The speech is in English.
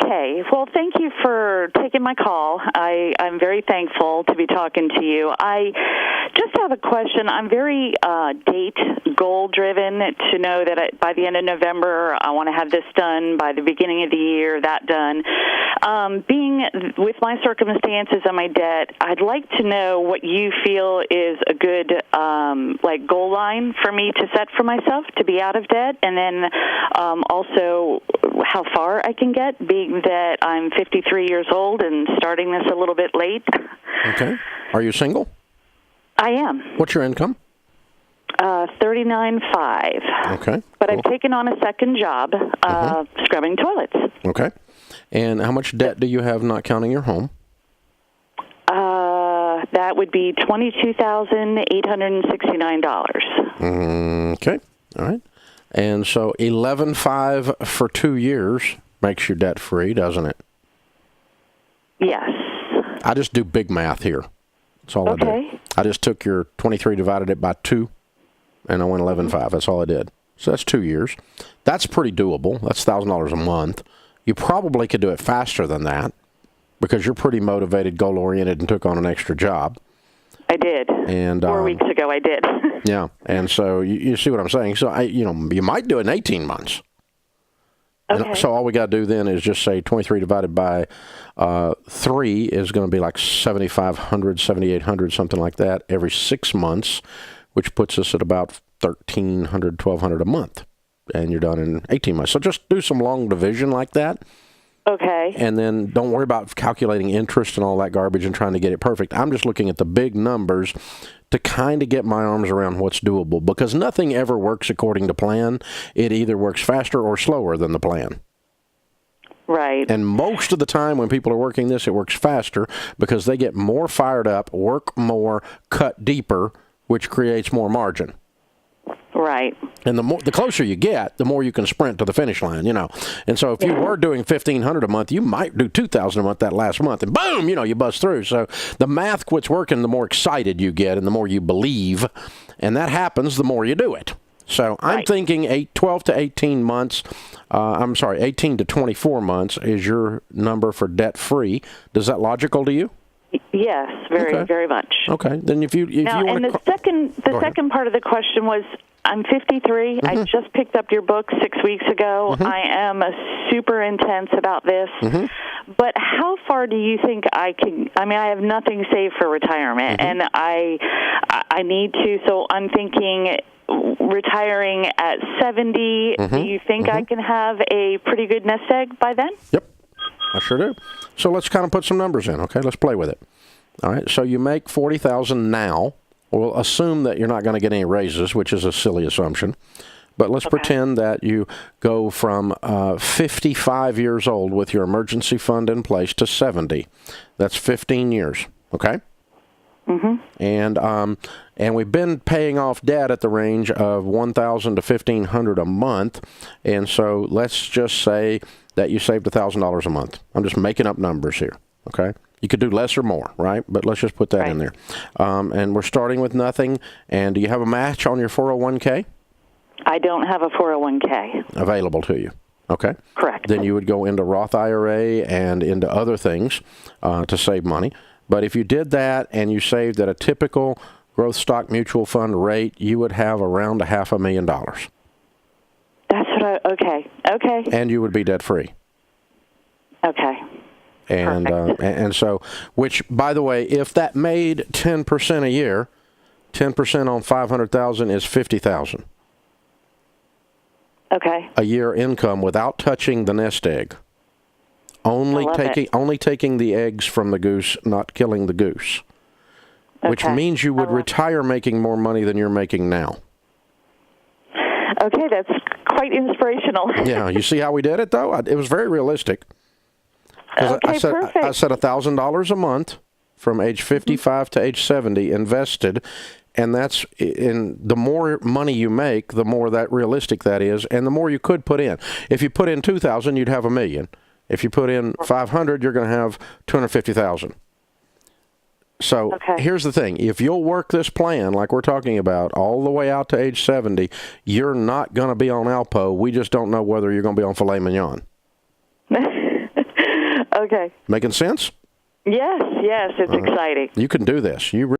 Okay. Well, thank you for taking my call. I'm very thankful to be talking to you. I just have a question. I'm very date goal-driven to know that by the end of November, I want to have this done, by the beginning of the year, that done. Being with my circumstances and my debt, I'd like to know what you feel is a good goal line for me to set for myself to be out of debt, and then also how far I can get, being that I'm 53 years old and starting this a little bit late. Okay. Are you single? I am. What's your income? $39,500. Okay. But cool. I've taken on a second job, scrubbing toilets. Okay. And how much debt do you have, not counting your home? That would be $22,869. Okay. All right. And so $11,500 for 2 years makes you debt free, doesn't it? Yes. I just do big math here. That's all I do. I just took your 23, divided it by 2, and I went 11,500. That's all I did. So that's 2 years. That's pretty doable. That's $1,000 a month. You probably could do it faster than that because you're pretty motivated, goal-oriented, and took on an extra job. I did. And 4 weeks ago, I did. Yeah, and so you see what I'm saying. So you might do it in 18 months. Okay. And so all we got to do then is just say 23 divided by 3 is going to be like 7,500, 7,800, something like that every 6 months, which puts us at about 1,300, 1,200 a month, and you're done in 18 months. So just do some long division like that. Okay. And then don't worry about calculating interest and all that garbage and trying to get it perfect. I'm just looking at the big numbers to kind of get my arms around what's doable, because nothing ever works according to plan. It either works faster or slower than the plan. Right. And most of the time when people are working this, it works faster because they get more fired up, work more, cut deeper, which creates more margin. Right. And the closer you get, the more you can sprint to the finish line, And so if you were doing $1,500 a month, you might do $2,000 a month that last month, and boom, you bust through. So the math quits working the more excited you get and the more you believe, and that happens the more you do it. So I'm thinking 12 to 18 months, 18 to 24 months is your number for debt-free. Is that logical to you? Yes, very much. Okay, then if you want and the second part of the question was, I'm 53. I just picked up your book 6 weeks ago. I am super intense about this. But how far do you think I can? I mean, I have nothing saved for retirement, and I need to. So I'm thinking retiring at 70. Do you think I can have a pretty good nest egg by then? Yep, I sure do. So let's kind of put some numbers in. Okay, let's play with it. All right. So you make $40,000 now. We'll assume that you're not going to get any raises, which is a silly assumption. But let's pretend that you go from 55 years old with your emergency fund in place to 70. That's 15 years, okay? And we've been paying off debt at the range of $1,000 to $1,500 a month. And so let's just say that you saved $1,000 a month. I'm just making up numbers here, okay? You could do less or more, right? But let's just put that in there. And we're starting with nothing. And do you have a match on your 401k? I don't have a 401k. Available to you. Okay. Correct. Then you would go into Roth IRA and into other things to save money. But if you did that and you saved at a typical growth stock mutual fund rate, you would have around $500,000. That's what okay. And you would be debt free. Okay. And so, which, by the way, if that made 10% a year, 10% on $500,000 is $50,000. Okay. A year income without touching the nest egg. Only taking the eggs from the goose, not killing the goose. Which means you would retire making more money than you're making now. Okay, that's quite inspirational. Yeah, you see how we did it, though? It was very realistic. Okay, I said $1,000 a month from age 55 to age 70 invested, and that's in the more money you make, the more that realistic that is, and the more you could put in. If you put in $2,000, you'd have $1 million. If you put in $500, you're going to have $250,000. So here's the thing. If you'll work this plan like we're talking about all the way out to age 70, you're not going to be on Alpo. We just don't know whether you're going to be on filet mignon. Okay. Making sense? Yes, it's exciting. You can do this. You